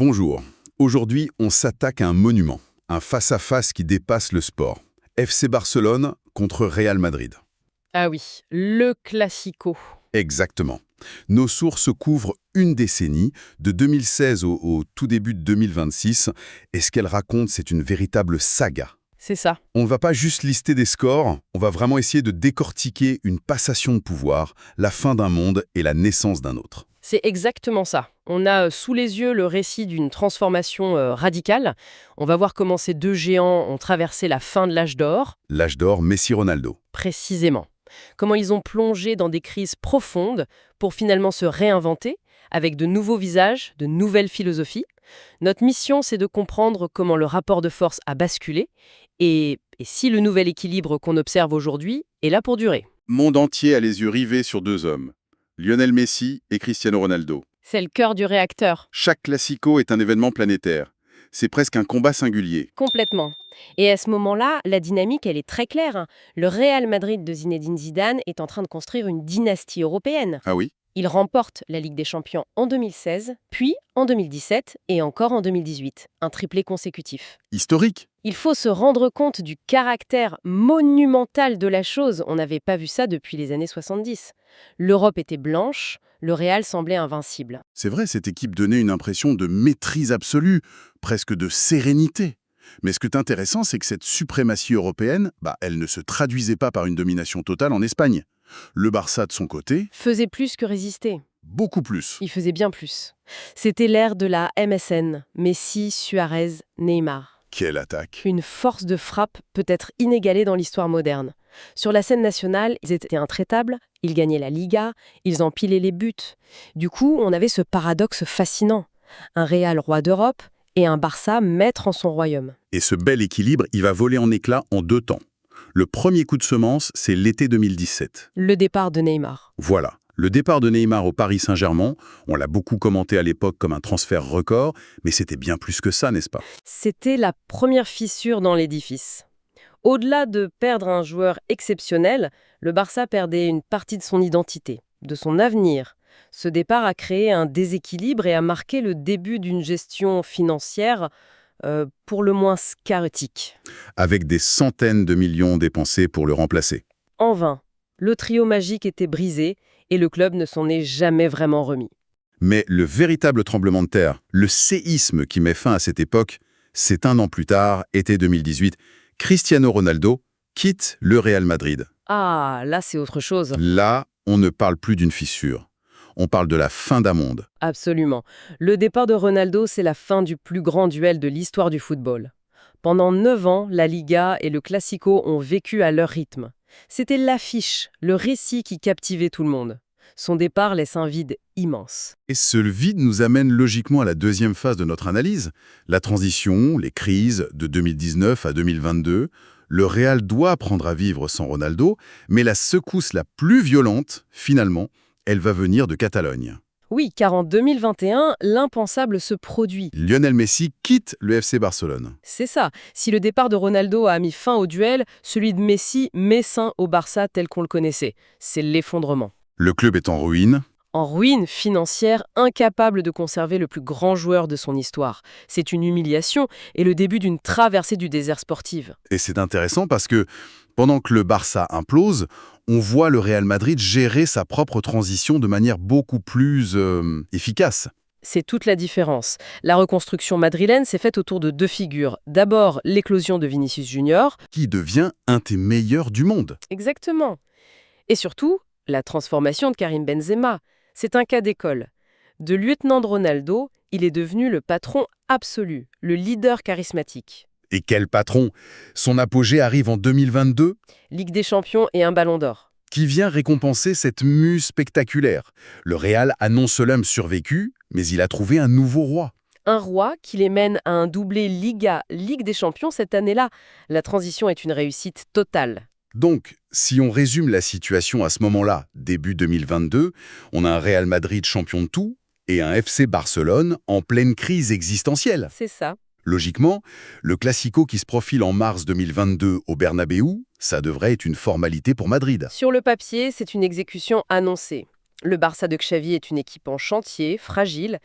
Bonjour. Aujourd'hui, on s'attaque à un monument, un face-à-face qui dépasse le sport. FC Barcelone contre Real Madrid. Ah oui, le classico. Exactement. Nos sources couvrent une décennie, de 2016 au tout début de 2026, et ce qu'elles racontent, c'est une véritable saga. C'est ça. On ne va pas juste lister des scores, on va vraiment essayer de décortiquer une passation de pouvoir, la fin d'un monde et la naissance d'un autre. C'est exactement ça. On a sous les yeux le récit d'une transformation radicale. On va voir comment ces deux géants ont traversé la fin de l'âge d'or, L'âge d'or Messi-Ronaldo. précisément. Comment ils ont plongé dans des crises profondes pour finalement se réinventer avec de nouveaux visages, de nouvelles philosophies. Notre mission, c'est de comprendre comment le rapport de force a basculé et si le nouvel équilibre qu'on observe aujourd'hui est là pour durer. Monde entier a les yeux rivés sur deux hommes, Lionel Messi et Cristiano Ronaldo. C'est le cœur du réacteur. Chaque classico est un événement planétaire. C'est presque un combat singulier. Complètement. Et à ce moment-là, la dynamique, elle est très claire. Le Real Madrid de Zinedine Zidane est en train de construire une dynastie européenne. Ah oui? Il remporte la Ligue des Champions en 2016, puis en 2017 et encore en 2018. Un triplé consécutif. Historique. Il faut se rendre compte du caractère monumental de la chose. On n'avait pas vu ça depuis les années 70. L'Europe était blanche, le Real semblait invincible. C'est vrai, cette équipe donnait une impression de maîtrise absolue, presque de sérénité. Mais ce qui est intéressant, c'est que cette suprématie européenne, elle ne se traduisait pas par une domination totale en Espagne. Le Barça, de son côté, Faisait plus que résister. beaucoup plus. Il faisait bien plus. C'était l'ère de la MSN, Messi, Suarez, Neymar. Quelle attaque! Une force de frappe peut-être inégalée dans l'histoire moderne. Sur la scène nationale, ils étaient intraitables, ils gagnaient la Liga, ils empilaient les buts. Du coup, on avait ce paradoxe fascinant. Un Real roi d'Europe et un Barça maître en son royaume. Et ce bel équilibre, il va voler en éclats en deux temps. Le premier coup de semence, c'est l'été 2017. Le départ de Neymar. Voilà. Le départ de Neymar au Paris Saint-Germain, on l'a beaucoup commenté à l'époque comme un transfert record, mais c'était bien plus que ça, n'est-ce pas? C'était la première fissure dans l'édifice. Au-delà de perdre un joueur exceptionnel, le Barça perdait une partie de son identité, de son avenir. Ce départ a créé un déséquilibre et a marqué le début d'une gestion financière pour le moins chaotique. Avec des centaines de millions dépensés pour le remplacer. En vain, le trio magique était brisé et le club ne s'en est jamais vraiment remis. Mais le véritable tremblement de terre, le séisme qui met fin à cette époque, c'est un an plus tard, été 2018, Cristiano Ronaldo quitte le Real Madrid. Ah, là c'est autre chose. Là, on ne parle plus d'une fissure. On parle de la fin d'un monde. Absolument. Le départ de Ronaldo, c'est la fin du plus grand duel de l'histoire du football. Pendant 9 ans, la Liga et le Classico ont vécu à leur rythme. C'était l'affiche, le récit qui captivait tout le monde. Son départ laisse un vide immense. Et ce vide nous amène logiquement à la deuxième phase de notre analyse. La transition, les crises de 2019 à 2022. Le Real doit apprendre à vivre sans Ronaldo, mais la secousse la plus violente, finalement, elle va venir de Catalogne. Oui, car en 2021, l'impensable se produit. Lionel Messi quitte le FC Barcelone. C'est ça. Si le départ de Ronaldo a mis fin au duel, celui de Messi met fin au Barça tel qu'on le connaissait. C'est l'effondrement. Le club est en ruine. En ruine financière, incapable de conserver le plus grand joueur de son histoire. C'est une humiliation et le début d'une traversée du désert sportive. Et c'est intéressant parce que pendant que le Barça implose, on voit le Real Madrid gérer sa propre transition de manière beaucoup plus efficace. C'est toute la différence. La reconstruction madrilène s'est faite autour de deux figures. D'abord, l'éclosion de Vinicius Junior. Qui devient un des meilleurs du monde. Exactement. Et surtout, la transformation de Karim Benzema. C'est un cas d'école. De lieutenant de Ronaldo, il est devenu le patron absolu, le leader charismatique. Et quel patron! Son apogée arrive en 2022, Ligue des Champions et un ballon d'or. qui vient récompenser cette mue spectaculaire. Le Real a non seulement survécu, mais il a trouvé un nouveau roi. Un roi qui les mène à un doublé Liga, Ligue des Champions cette année-là. La transition est une réussite totale. Donc, si on résume la situation à ce moment-là, début 2022, on a un Real Madrid champion de tout et un FC Barcelone en pleine crise existentielle. C'est ça. Logiquement, le Classico qui se profile en mars 2022 au Bernabéu, ça devrait être une formalité pour Madrid. Sur le papier, c'est une exécution annoncée. Le Barça de Xavi est une équipe en chantier, fragile,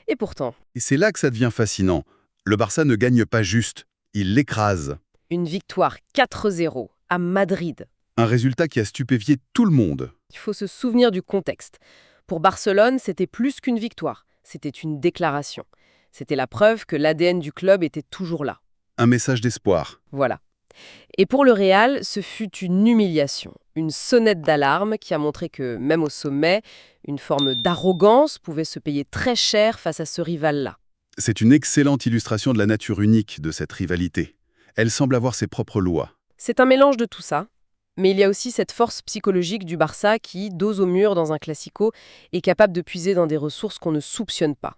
Et pourtant, Et c'est là que ça devient fascinant. Le Barça ne gagne pas juste, il l'écrase. une victoire 4-0 à Madrid. Un résultat qui a stupéfié tout le monde. Il faut se souvenir du contexte. Pour Barcelone, c'était plus qu'une victoire, c'était une déclaration. C'était la preuve que l'ADN du club était toujours là. Un message d'espoir. Voilà. Et pour le Real, ce fut une humiliation, une sonnette d'alarme qui a montré que, même au sommet, une forme d'arrogance pouvait se payer très cher face à ce rival-là. C'est une excellente illustration de la nature unique de cette rivalité. Elle semble avoir ses propres lois. C'est un mélange de tout ça, mais il y a aussi cette force psychologique du Barça qui, dos au mur dans un classico, est capable de puiser dans des ressources qu'on ne soupçonne pas.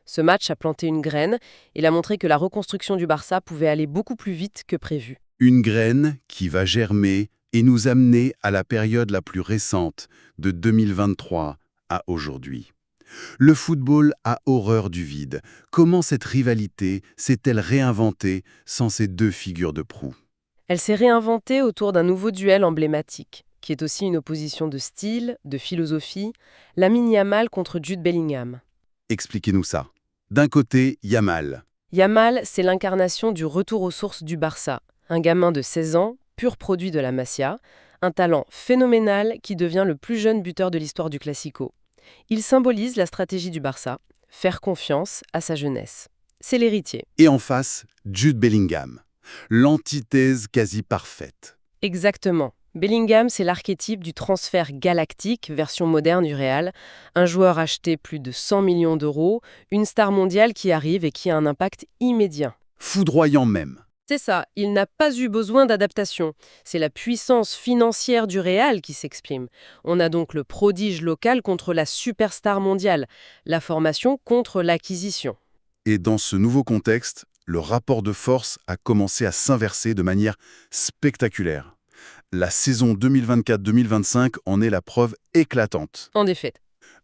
Ce match a planté une graine, il a montré que la reconstruction du Barça pouvait aller beaucoup plus vite que prévu. Une graine qui va germer et nous amener à la période la plus récente, de 2023 à aujourd'hui. Le football a horreur du vide. Comment cette rivalité s'est-elle réinventée sans ces deux figures de proue? Elle s'est réinventée autour d'un nouveau duel emblématique, qui est aussi une opposition de style, de philosophie, Lamine Yamal contre Jude Bellingham. Expliquez-nous ça. D'un côté, Yamal. Yamal, c'est l'incarnation du retour aux sources du Barça. Un gamin de 16 ans, pur produit de la Masia, un talent phénoménal qui devient le plus jeune buteur de l'histoire du Classico. Il symbolise la stratégie du Barça, faire confiance à sa jeunesse. C'est l'héritier. Et en face, Jude Bellingham. L'antithèse quasi parfaite. Exactement. Bellingham, c'est l'archétype du transfert galactique, version moderne du Real. Un joueur acheté plus de 100 millions d'euros, une star mondiale qui arrive et qui a un impact immédiat. Foudroyant même. C'est ça, il n'a pas eu besoin d'adaptation. C'est la puissance financière du Real qui s'exprime. On a donc le prodige local contre la superstar mondiale, la formation contre l'acquisition. Et dans ce nouveau contexte, le rapport de force a commencé à s'inverser de manière spectaculaire. La saison 2024-2025 en est la preuve éclatante. En effet,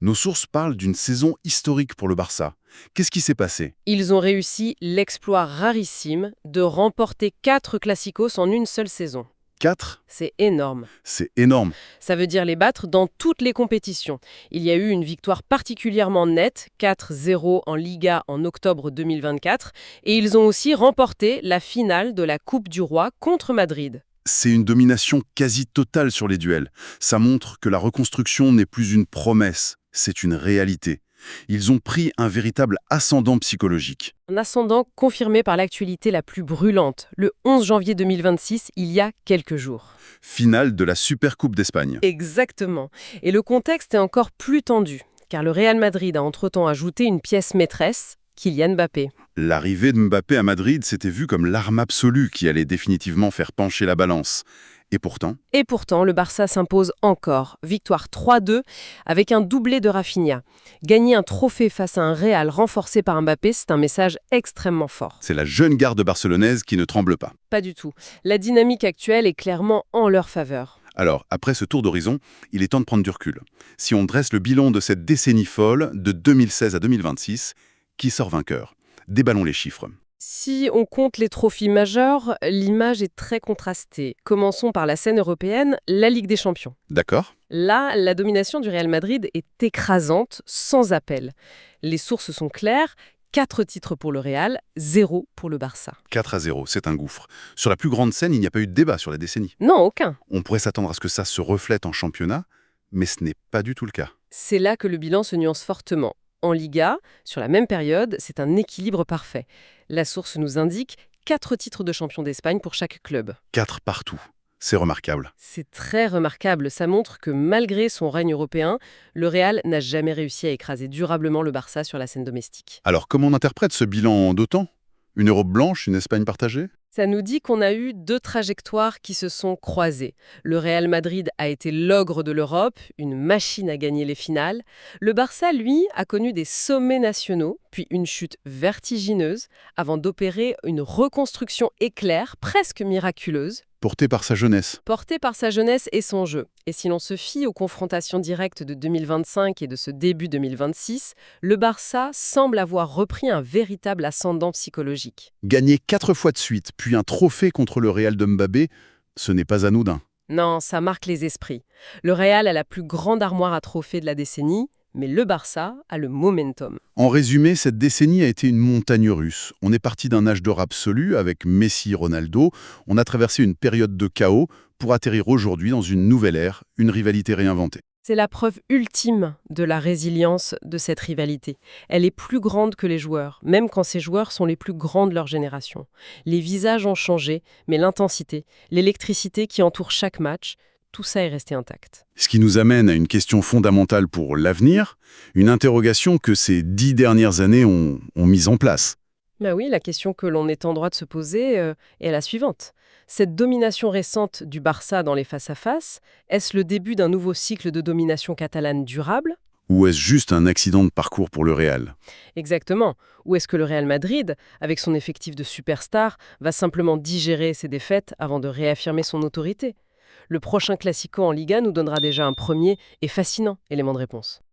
Nos sources parlent d'une saison historique pour le Barça. Qu'est-ce qui s'est passé? ils ont réussi l'exploit rarissime de remporter 4 classicos en une seule saison. 4? C'est énorme. C'est énorme. Ça veut dire les battre dans toutes les compétitions. Il y a eu une victoire particulièrement nette, 4-0 en Liga en octobre 2024, et ils ont aussi remporté la finale de la Coupe du Roi contre Madrid. C'est une domination quasi totale sur les duels. Ça montre que la reconstruction n'est plus une promesse, c'est une réalité. Ils ont pris un véritable ascendant psychologique. Un ascendant confirmé par l'actualité la plus brûlante, le 11 janvier 2026, il y a quelques jours. Finale de la Supercoupe d'Espagne. Exactement. Et le contexte est encore plus tendu, car le Real Madrid a entre-temps ajouté une pièce maîtresse, Kylian Mbappé. L'arrivée de Mbappé à Madrid s'était vue comme l'arme absolue qui allait définitivement faire pencher la balance. Et pourtant, Le Barça s'impose encore. Victoire 3-2 avec un doublé de Rafinha. Gagner un trophée face à un Real renforcé par Mbappé, c'est un message extrêmement fort. c'est la jeune garde barcelonaise qui ne tremble pas. Pas du tout. La dynamique actuelle est clairement en leur faveur. Alors, après ce tour d'horizon, il est temps de prendre du recul. Si on dresse le bilan de cette décennie folle, de 2016 à 2026, qui sort vainqueur? Déballons les chiffres. Si on compte les trophées majeurs, l'image est très contrastée. Commençons par la scène européenne, la Ligue des Champions. D'accord? Là, la domination du Real Madrid est écrasante, sans appel. Les sources sont claires, 4 titres pour le Real, 0 pour le Barça. 4-0, c'est un gouffre. Sur la plus grande scène, il n'y a pas eu de débat sur la décennie. Non, aucun. On pourrait s'attendre à ce que ça se reflète en championnat, mais ce n'est pas du tout le cas. C'est là que le bilan se nuance fortement. En Liga, sur la même période, c'est un équilibre parfait. La source nous indique 4 titres de champion d'Espagne pour chaque club. 4 partout. C'est remarquable. C'est très remarquable. Ça montre que malgré son règne européen, le Real n'a jamais réussi à écraser durablement le Barça sur la scène domestique. Alors, comment on interprète ce bilan en 2 temps? Une Europe blanche, une Espagne partagée? Ça nous dit qu'on a eu 2 trajectoires qui se sont croisées. Le Real Madrid a été l'ogre de l'Europe, une machine à gagner les finales. Le Barça, lui, a connu des sommets nationaux, puis une chute vertigineuse, avant d'opérer une reconstruction éclair, presque miraculeuse, Porté par sa jeunesse. portée par sa jeunesse et son jeu. Et si l'on se fie aux confrontations directes de 2025 et de ce début 2026, le Barça semble avoir repris un véritable ascendant psychologique. Gagner 4 fois de suite, puis un trophée contre le Real de Mbappé, ce n'est pas anodin. Non, ça marque les esprits. Le Real a la plus grande armoire à trophées de la décennie, mais le Barça a le momentum. En résumé, cette décennie a été une montagne russe. On est parti d'un âge d'or absolu avec Messi, Ronaldo. On a traversé une période de chaos pour atterrir aujourd'hui dans une nouvelle ère, une rivalité réinventée. C'est la preuve ultime de la résilience de cette rivalité. Elle est plus grande que les joueurs, même quand ces joueurs sont les plus grands de leur génération. Les visages ont changé, mais l'intensité, l'électricité qui entoure chaque match, tout ça est resté intact. Ce qui nous amène à une question fondamentale pour l'avenir, une interrogation que ces 10 dernières années ont mise en place. Ben oui, la question que l'on est en droit de se poser est la suivante. Cette domination récente du Barça dans les face-à-face, est-ce le début d'un nouveau cycle de domination catalane durable? Ou est-ce juste un accident de parcours pour le Real? Exactement. Ou est-ce que le Real Madrid, avec son effectif de superstars, va simplement digérer ses défaites avant de réaffirmer son autorité? Le prochain Classico en Liga nous donnera déjà un premier et fascinant élément de réponse.